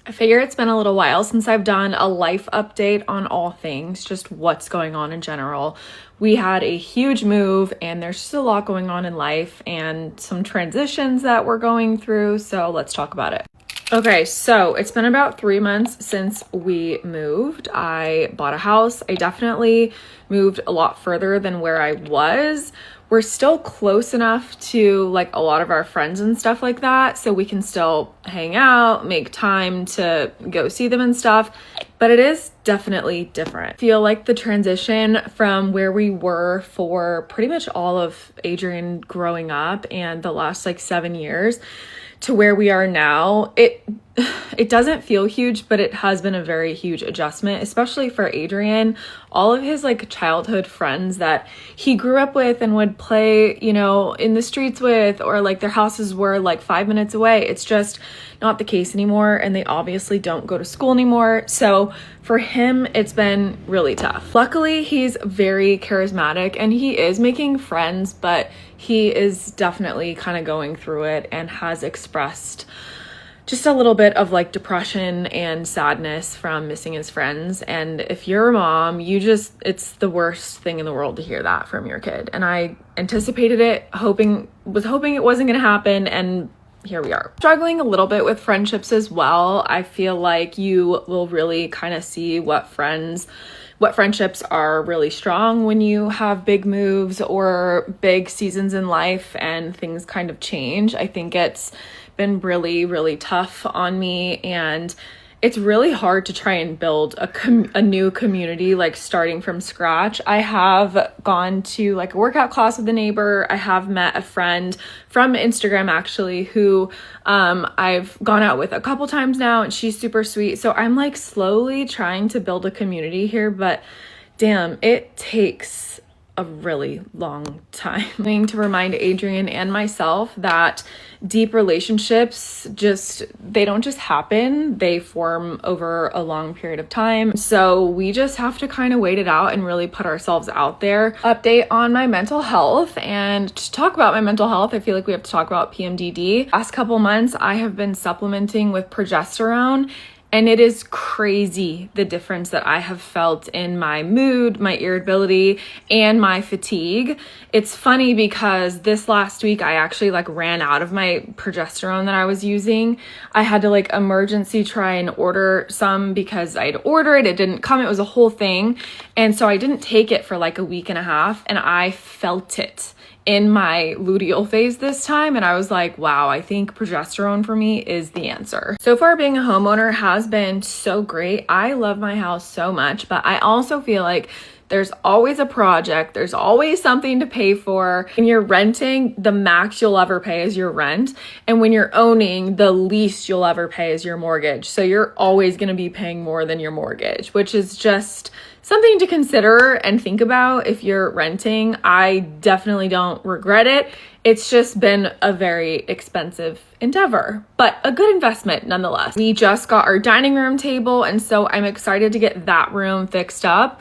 I figure it's been a little while since I've done a life update on all things, just what's going on in general. We had a huge move and there's just a lot going on in life and some transitions that we're going through, so let's talk about it. Okay, so it's been about 3 months since we moved. I bought a house. I definitely moved a lot further than where I was. We're still close enough to like a lot of our friends and stuff like that, so we can still hang out, make time to go see them and stuff, but it is definitely different. I feel like the transition from where we were for pretty much all of Adrian growing up and the last like 7 years to where we are now, it doesn't feel huge, but it has been a very huge adjustment, especially for Adrian. All of his like childhood friends that he grew up with and would play, you know, in the streets with, or like their houses were like 5 minutes away. It's just not the case anymore, and they obviously don't go to school anymore. So for him, it's been really tough. Luckily, he's very charismatic and he is making friends, but he is definitely kind of going through it and has expressed just a little bit of like depression and sadness from missing his friends. And if you're a mom, it's the worst thing in the world to hear that from your kid. And I anticipated it, was hoping it wasn't going to happen, and here we are. Struggling a little bit with friendships as well. I feel like you will really kind of see what friendships are really strong when you have big moves or big seasons in life and things kind of change. I think it's been really, really tough on me, and it's really hard to try and build a new community, like starting from scratch. I have gone to like a workout class with a neighbor. I have met a friend from Instagram actually who I've gone out with a couple times now, and she's super sweet. So I'm like slowly trying to build a community here, but damn, it takes a really long time. I'm going to remind Adrian and myself that deep relationships they don't just happen, they form over a long period of time. So we just have to kind of wait it out and really put ourselves out there. Update on my mental health, and to talk about my mental health, I feel like we have to talk about PMDD. Last couple months, I have been supplementing with progesterone, and it is crazy the difference that I have felt in my mood, my irritability, and my fatigue. It's funny because this last week I actually like ran out of my progesterone that I was using. I had to like emergency try and order some because I'd ordered it. It didn't come. It was a whole thing. And so I didn't take it for like a week and a half, and I felt it in my luteal phase this time, and I was like, wow, I think progesterone for me is the answer. So far, being a homeowner has been so great. I love my house so much, but I also feel like there's always a project. There's always something to pay for. When you're renting, the max you'll ever pay is your rent. And when you're owning, the least you'll ever pay is your mortgage. So you're always going to be paying more than your mortgage, which is just something to consider and think about if you're renting. I definitely don't regret it. It's just been a very expensive endeavor, but a good investment nonetheless. We just got our dining room table, and so I'm excited to get that room fixed up.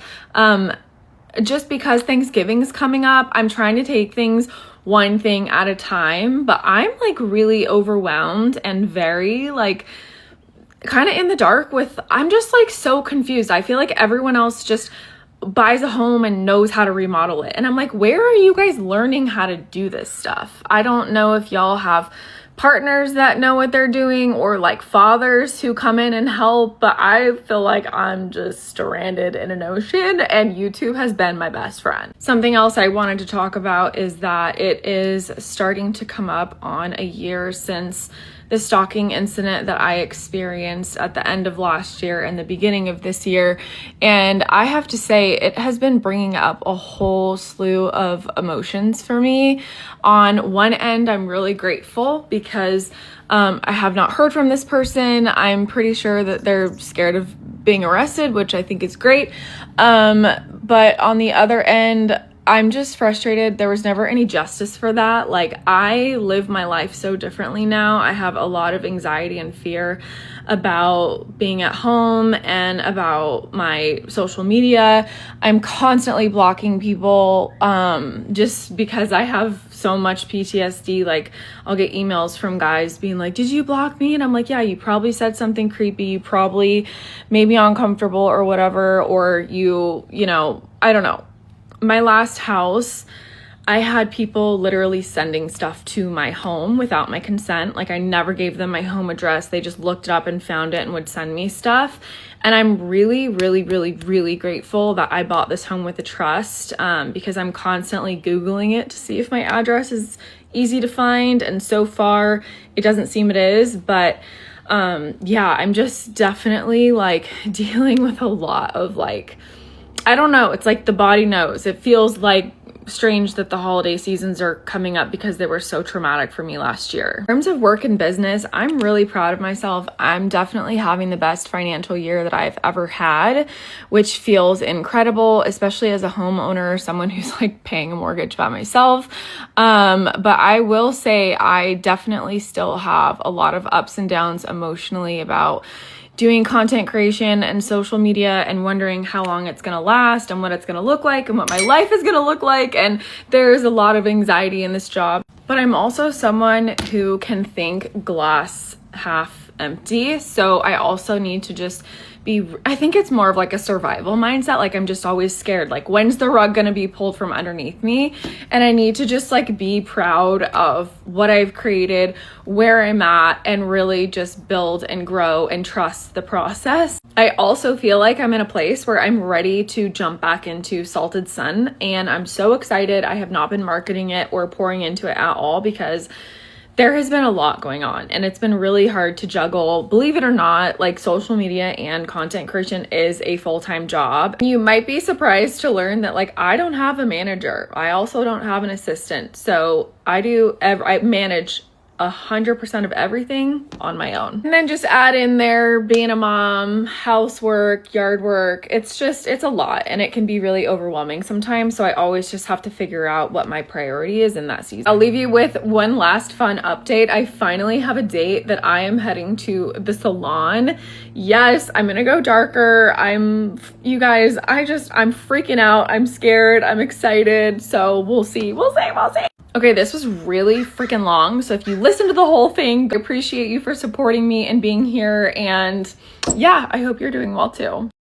Just because Thanksgiving is coming up, I'm trying to take things one thing at a time, but I'm like really overwhelmed and very like kind of in the dark I'm just like so confused. I feel like everyone else just buys a home and knows how to remodel it. And I'm like, where are you guys learning how to do this stuff? I don't know if y'all have partners that know what they're doing or like fathers who come in and help, but I feel like I'm just stranded in an ocean, and YouTube has been my best friend. Something else I wanted to talk about is that it is starting to come up on a year since the stalking incident that I experienced at the end of last year and the beginning of this year. And I have to say, it has been bringing up a whole slew of emotions for me. On one end, I'm really grateful because I have not heard from this person. I'm pretty sure that they're scared of being arrested, which I think is great. But on the other end, I'm just frustrated. There was never any justice for that. Like, I live my life so differently now. I have a lot of anxiety and fear about being at home and about my social media. I'm constantly blocking people just because I have so so much PTSD. Like, I'll get emails from guys being like, did you block me? And I'm like, yeah, you probably said something creepy. You probably made me uncomfortable or whatever, or you know, I don't know. My last house, I had people literally sending stuff to my home without my consent. Like, I never gave them my home address. They just looked it up and found it and would send me stuff. And I'm really, really, really, really grateful that I bought this home with a trust, because I'm constantly Googling it to see if my address is easy to find. And so far, it doesn't seem it is. But yeah, I'm just definitely like dealing with a lot of like, I don't know. It's like the body knows. It feels like strange that the holiday seasons are coming up because they were so traumatic for me last year. In terms of work and business, I'm really proud of myself. I'm definitely having the best financial year that I've ever had, which feels incredible, especially as a homeowner, someone who's like paying a mortgage by myself. But I will say I definitely still have a lot of ups and downs emotionally about doing content creation and social media and wondering how long it's going to last and what it's going to look like and what my life is going to look like. And there's a lot of anxiety in this job. But I'm also someone who can think glass half empty. So I also need to just I think it's more of like a survival mindset. Like, I'm just always scared. Like, when's the rug going to be pulled from underneath me? And I need to just like be proud of what I've created, where I'm at, and really just build and grow and trust the process. I also feel like I'm in a place where I'm ready to jump back into Salted Sun, and I'm so excited. I have not been marketing it or pouring into it at all because there has been a lot going on and it's been really hard to juggle. Believe it or not, like, social media and content creation is a full-time job. You might be surprised to learn that like I don't have a manager. I also don't have an assistant. So I manage 100% of everything on my own. And then just add in there being a mom, housework, yard work. It's a lot and it can be really overwhelming sometimes. So I always just have to figure out what my priority is in that season. I'll leave you with one last fun update. I finally have a date that I am heading to the salon. Yes, I'm gonna go darker. You guys, I'm freaking out. I'm scared. I'm excited. So we'll see. Okay, this was really freaking long. So if you listened to the whole thing, I appreciate you for supporting me and being here. And yeah, I hope you're doing well too.